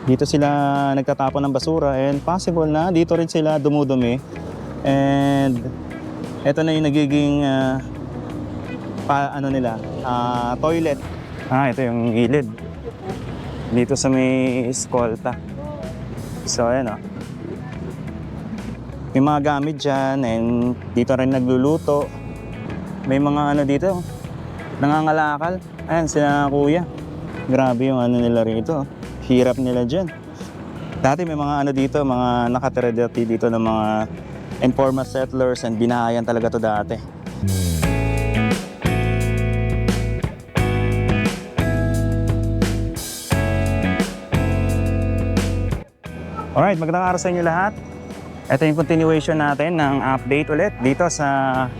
Dito sila nagtatapon ng basura and possible na dito rin sila dumudumi. And ito na yung nagiging toilet. Ito yung gilid. Dito sa may eskolta. So ayan o. May mga gamit dyan and dito rin nagluluto. May mga dito, nangangalakal. Ayan sila kuya. Grabe yung nila rito. Hirap nila dyan. Dati may mga dito, mga nakatira dito ng mga informal settlers and binahayan talaga to dati. Alright, magandang araw sa inyo lahat. Ito yung continuation natin ng update ulit dito sa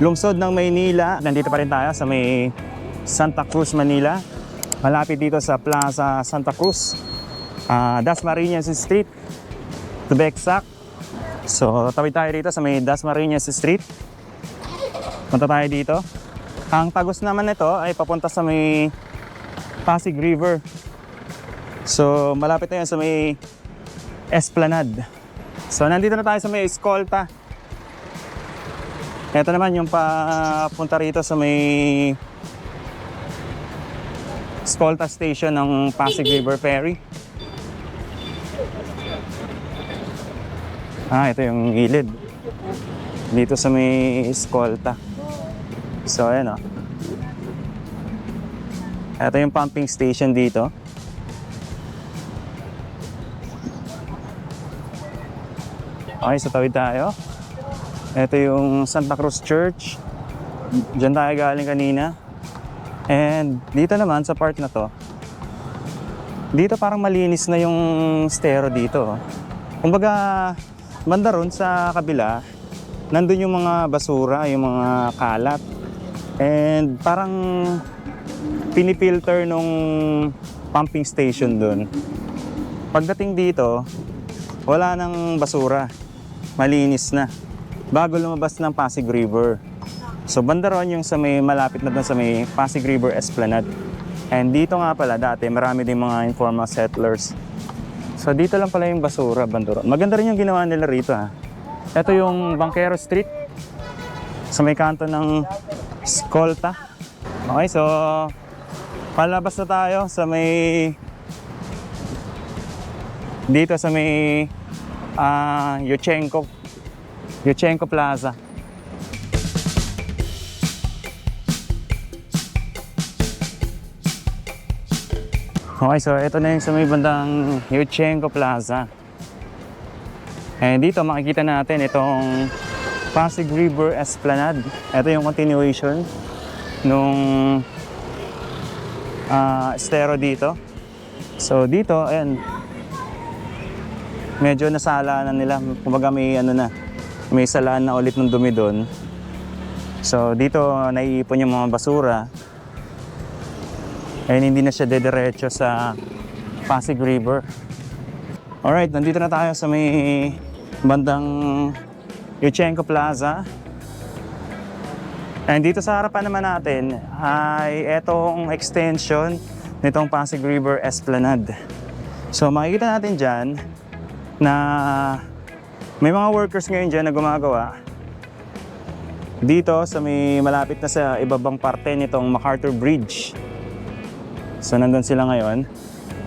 lungsod ng Maynila. Nandito pa rin tayo sa may Santa Cruz, Manila. Malapit dito sa Plaza Santa Cruz, Dasmariñas Street to be exact. So tawid tayo dito sa may Dasmariñas Street. Punta tayo dito. Ang tagos naman nito ay papunta sa may Pasig River. So malapit na yan sa may Esplanade. So nandito na tayo sa may eskolta. Ito naman yung papunta rito sa may eskolta station ng Pasig River Ferry. Ito yung gilid. Dito sa may eskolta. So ayan o. Ito yung pumping station dito. Okay, so tawid tayo. Ito yung Santa Cruz Church. Diyan tayo galing kanina. And dito naman sa part na to, dito parang malinis na yung estero dito. Kumbaga, banda ron sa kabila, nandun yung mga basura, yung mga kalat. And parang pinipilter nung pumping station dun. Pagdating dito, wala nang basura. Malinis na. Bago lumabas ng Pasig River. So banda ron yung sa may malapit na doon sa may Pasig River Esplanade. And dito nga pala dati marami din mga informal settlers. So dito lang pala yung basura, banda ron. Maganda rin yung ginawa nila rito ha. Ito yung Banquero Street sa may kanto ng Eskolta. Okay, so palabas na tayo sa may dito sa may Yuchenko Plaza. Okay, so ito na yung sa may bandang Yuchenko Plaza. And dito makikita natin itong Pasig River Esplanade. Ito yung continuation nung estero dito. So dito, ayan, medyo nasala na nila. Kumbaga may may salaan na ulit ng dumi doon. So dito naiipon yung mga basura. And hindi na siya dediretso sa Pasig River. Alright, nandito na tayo sa may bandang Yuchenko Plaza. And dito sa harapan naman natin ay etong extension nitong Pasig River Esplanade. So makikita natin dyan na may mga workers ngayon dyan na gumagawa dito sa may malapit na sa ibabang parte nitong MacArthur Bridge. So nandun sila ngayon.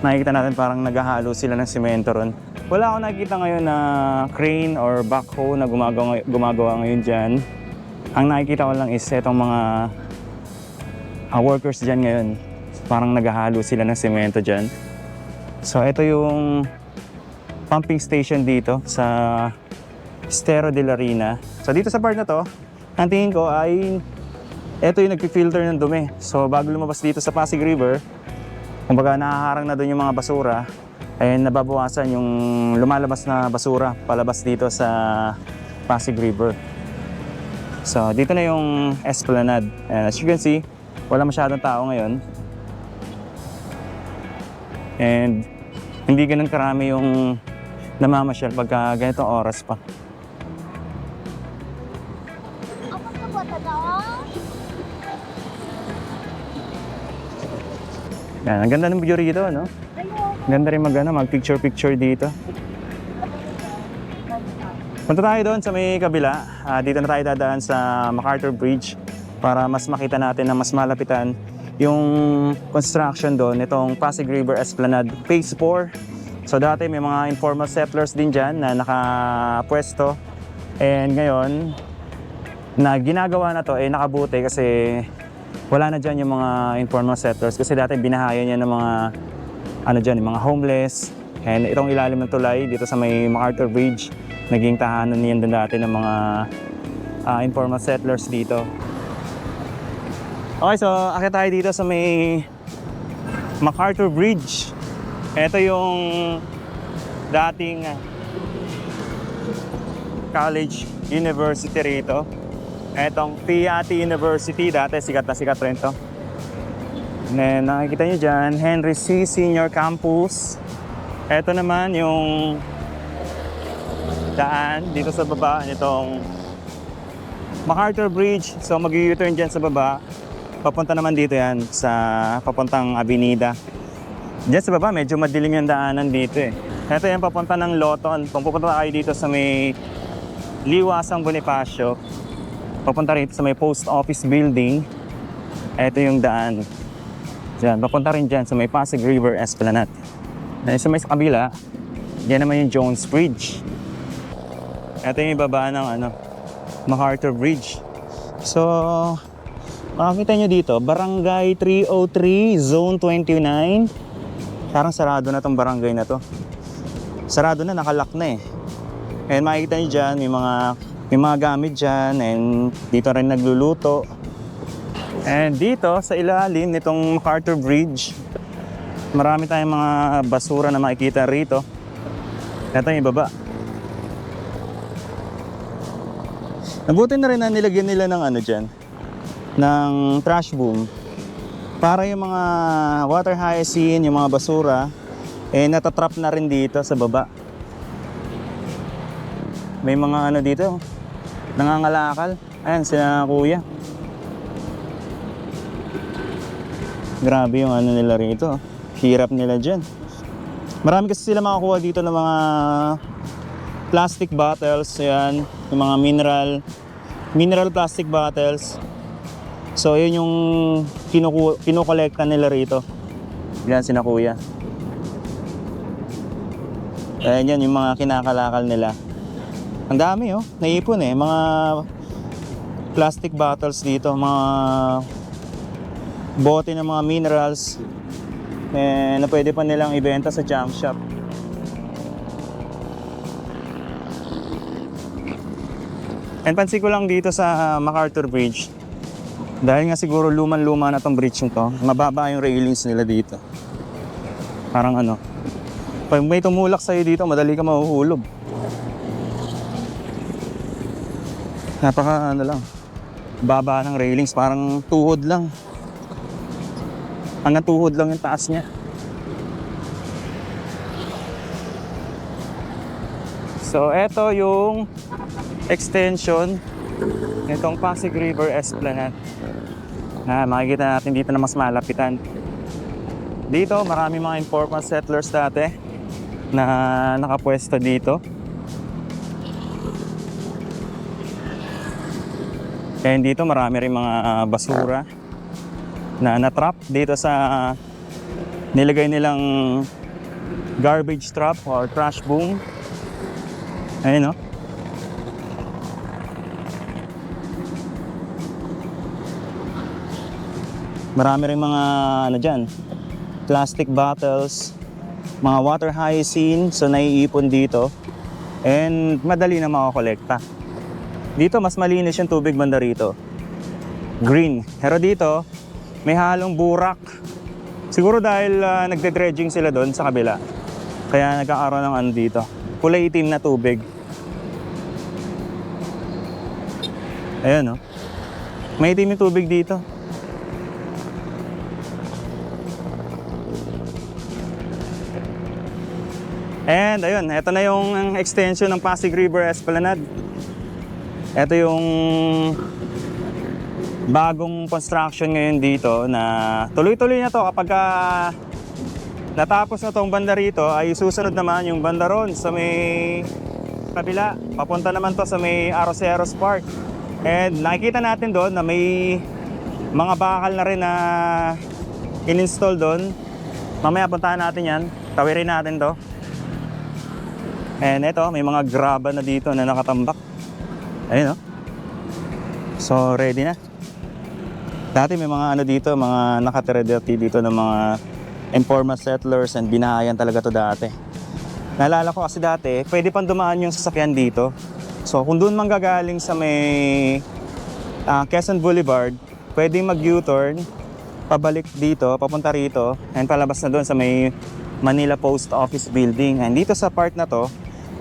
Nakikita natin parang naghahalo sila ng semento ron. Wala akong nakikita ngayon na crane or backhoe na gumagawa ngayon dyan. Ang nakikita ko lang is itong mga workers dyan ngayon. Parang naghahalo sila ng semento dyan. So ito yung pumping station dito sa Estero de la Rina. So dito sa part na to, ang tingin ko ay ito yung nagpi-filter ng dumi. So bago lumabas dito sa Pasig River, kumbaga nakaharang na doon yung mga basura, ay nababawasan yung lumalabas na basura palabas dito sa Pasig River. So dito na yung Esplanade. And as you can see, wala masyadong tao ngayon. And hindi ganun karami yung namamasyal pagka ganitong oras pa. Yan, ang ganda ng view rito, no? Ganda rin mag picture-picture dito. Punta tayo doon sa may kabila. Dito na tayo dadaan sa MacArthur Bridge para mas makita natin na mas malapitan yung construction doon, itong Pasig River Esplanade Phase 4. So dati may mga informal settlers din dyan na nakapwesto. And ngayon, na ginagawa na to, nakabuti kasi wala na dyan yung mga informal settlers. Kasi dati binahaya niya ng mga, yung mga homeless. And itong ilalim ng tulay dito sa may MacArthur Bridge, naging tahanan niyan din dati ng mga informal settlers dito. Okay, so akit tayo dito sa may MacArthur Bridge. Ito yung dating college university rito. Itong Piatti University, dati sikat na sikat rin to. And nakikita nyo dyan, Henry C. Senior Campus. Ito naman yung daan dito sa baba nitong MacArthur Bridge. So mag-u-turn dyan sa baba. Papunta naman dito yan sa papuntang Avenida. Diyan sa baba medyo madilim yung daanan dito eh. Ito yung papunta ng Loton. Kung pupunta kayo dito sa may Liwasang Bonifacio, papunta rin sa may post office building. Ito yung daan. Diyan, papunta rin dyan sa may Pasig River Esplanade. Sa may kabila, yan naman yung Jones Bridge. Ito yung ibaba ng MacArthur Bridge. So, makikita nyo dito, Barangay 303, Zone 29. Parang sarado na tong barangay na to. Sarado na, nakalock na eh. And makikita nyo dyan, may mga gamit dyan. And dito rin nagluluto. And dito, sa ilalim nitong MacArthur Bridge, marami tayong mga basura na makikita rito. Ito yung ibaba. Nabuti na rin na nilagyan nila ng dyan, ng trash boom para yung mga water hyacinth, yung mga basura natatrap na rin dito sa baba. May mga dito nangangalakal. Ayan sila kuya. Grabe yung nila rito. Hirap nila dyan. Marami kasi sila makakuha dito ng mga plastic bottles. Ayan, yung mga mineral plastic bottles. So yun yung kinukolekta nila rito. Yan sina kuya. Ayan yan yung mga kinakalakal nila. Ang dami naipon mga plastic bottles dito, mga bote ng mga minerals na pwede pa nilang ibenta sa junk shop. And pansin ko lang dito sa MacArthur Bridge, dahil nga siguro luman-luma na tong bridge nito, mababa yung railings nila dito. Parang pag may tumulak sa'yo dito, madali ka mahuhulog. Napaka lang, baba ng railings, parang tuhod lang. Hanggang tuhod lang yung taas niya. So eto yung extension nitong Pasig River Esplanade. Makikita natin dito na mas malapitan. Dito marami mga informal settlers dati na nakapwesto dito. And dito marami rin mga basura na natrap dito sa nilagay nilang garbage trap or trash boom. Ayun marami rin mga dyan, plastic bottles, mga water hyacinth, so naiipon dito. And madali na makakolekta. Dito mas malinis yung tubig banda rito, green. Pero dito may halong burak. Siguro dahil nagde-dredging sila doon sa kabila, kaya nagkakaroon ng dito, kulay itim na tubig. Ayan may itim yung tubig dito. And ayun, ito na yung extension ng Pasig River Esplanade. Ito yung bagong construction ngayon dito na tuloy-tuloy na to kapag natapos na tong banda rito, ay susunod naman yung banda ron sa may kabila. Papunta naman to sa may Arroceros Park. And nakikita natin doon na may mga bakal na rin na in-install doon. Mamaya puntahan natin yan. Tawirin natin to. And ito, may mga graba na dito na nakatambak. Ayun, oh. So, ready na. Dati may mga ano dito, mga nakatira dito ng mga informal settlers and binahayan talaga to dati. Naalala ko kasi dati, pwede pang dumaan yung sasakyan dito. So, kung doon manggagaling sa may Quezon Boulevard, pwedeng mag-U-turn, pabalik dito, papunta rito, and palabas na doon sa may Manila Post Office Building. And dito sa part na to,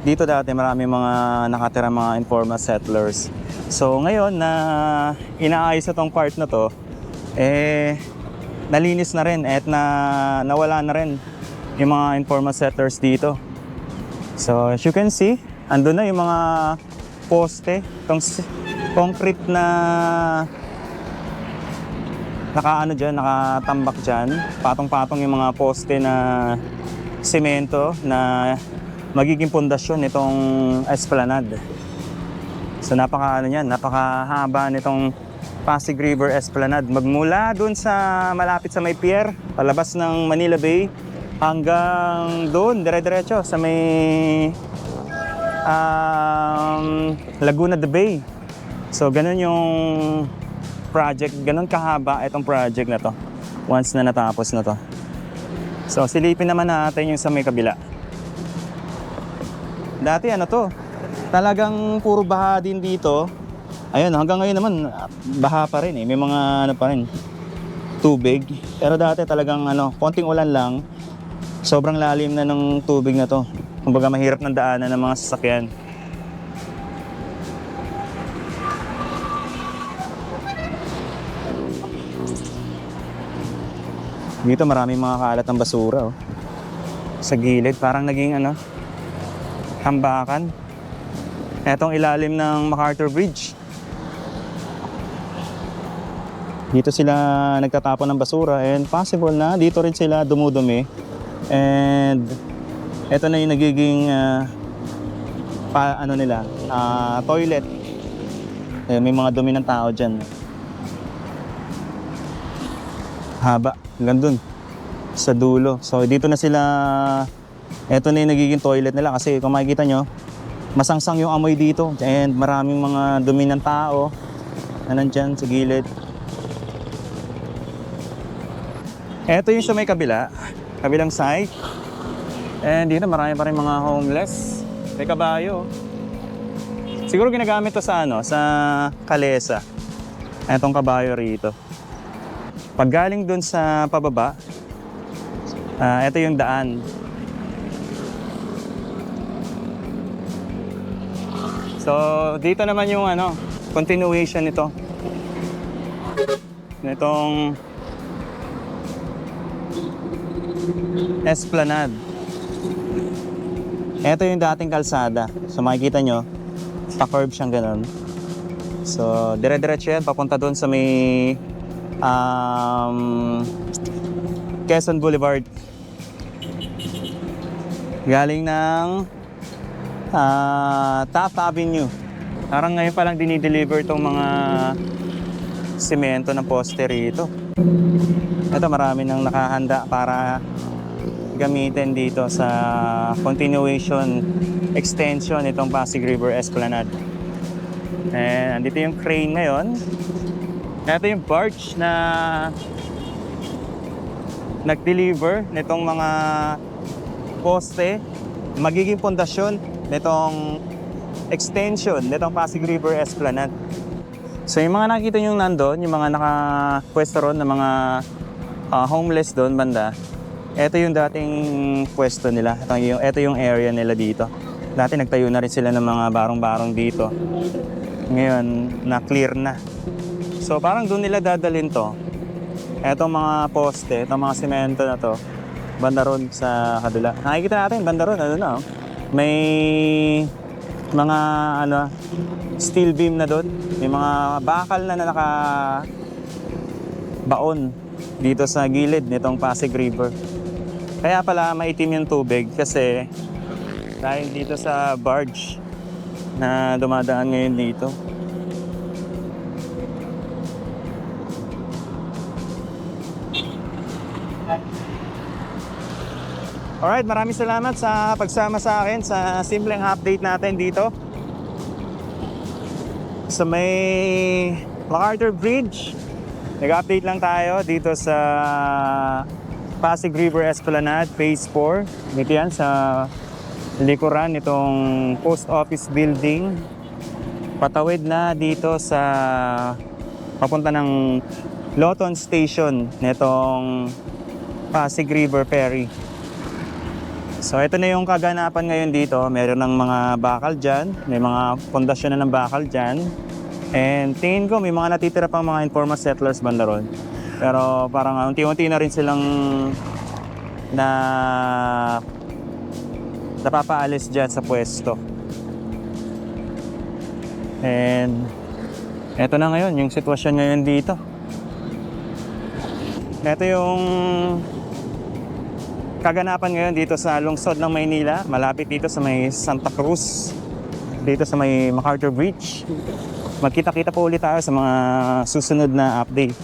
dito dati marami mga nakatira mga informal settlers. So ngayon na inaayos na tong part na to, nalinis na rin at nawala na rin yung mga informal settlers dito. So as you can see, andun na yung mga poste, itong concrete na nakatambak dyan. Patong-patong yung mga poste na semento na magiging pundasyon nitong esplanade. So napakahaba nitong Pasig River Esplanade. Magmula dun sa malapit sa may pier, palabas ng Manila Bay, hanggang doon, dire-diretso sa may Laguna de Bay. So ganun yung project, ganun kahaba itong project na to once na natapos na to. So silipin naman natin yung sa may kabila. Dati ano to, talagang puro baha din dito. Ayun, hanggang ngayon naman baha pa rin eh. May mga ano pa rin, tubig. Pero dati talagang konting ulan lang, sobrang lalim na ng tubig na to. Kumbaga mahirap ng daanan ng mga sasakyan. Dito maraming mga kalat ng basura, oh. Sa gilid, parang naging tambakan. Etong ilalim ng MacArthur Bridge. Dito sila nagtatapon ng basura and possible na dito rin sila dumudumi. And eto na yung nagiging toilet. May mga dumi ng tao dyan. Haba, hanggang dun sa dulo. So dito na sila, eto na yung nagiging toilet nila kasi kung makikita nyo, masangsang yung amoy dito and maraming mga dumi ng tao na nandyan sa gilid. Eto yung sa may kabilang side. And dito marami pa rin mga homeless. May kabayo. Siguro ginagamit to sa sa kalesa. Etong kabayo rito. Pag galing dun sa pababa, eto yung daan. So, dito naman yung continuation nito. Nitong Esplanade. Ito yung dating kalsada. So, makikita nyo, pa-curve siyang ganun. So, dire-diretso yan, papunta doon sa may Quezon Boulevard. Galing ng Taft Avenue. Parang ngayon palang dinideliver itong mga semento ng poste rito. Ito marami nang nakahanda para gamitin dito sa continuation extension itong Pasig River Esplanade. And andito yung crane ngayon. Ito yung barge na nag-deliver nitong mga poste, magiging pundasyon nitong extension nitong Pasig River Esplanade. So yung mga nakikita nyo nandun, yung mga nakapwesto ron na mga homeless doon banda, ito yung dating pwesto nila. Ito yung area nila dito. Dati nagtayo na rin sila ng mga barong-barong dito. Ngayon, na-clear na. So parang doon nila dadalhin to. Etong mga poste, itong mga semento na to, banda ron sa kabila. Nakikita natin, banda ron, may mga steel beam na doon. May mga bakal na naka-baon dito sa gilid nitong Pasig River. Kaya pala maitim yung tubig kasi dahil dito sa barge na dumadaan ngayon dito. Alright, maraming salamat sa pagsama sa akin sa simpleng update natin dito sa may MacArthur Bridge. Nag-update lang tayo dito sa Pasig River Esplanade Phase 4. Dito yan sa likuran nitong post office building. Patawid na dito sa papunta ng Loton Station nitong Pasig River Ferry. So ito na yung kaganapan ngayon dito. Meron ng mga bakal dyan. May mga pundasyon na ng bakal dyan. And tingin ko may mga natitira pang mga informal settlers banda ron. Pero parang unti-unti na rin silang napapaalis dyan sa pwesto. And ito na ngayon yung sitwasyon ngayon dito. Ito yung kaganapan ngayon dito sa lungsod ng Maynila, malapit dito sa may Santa Cruz, dito sa may MacArthur Bridge. Magkita-kita po ulit tayo sa mga susunod na update.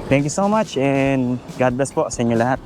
Thank you so much and God bless po sa inyo lahat.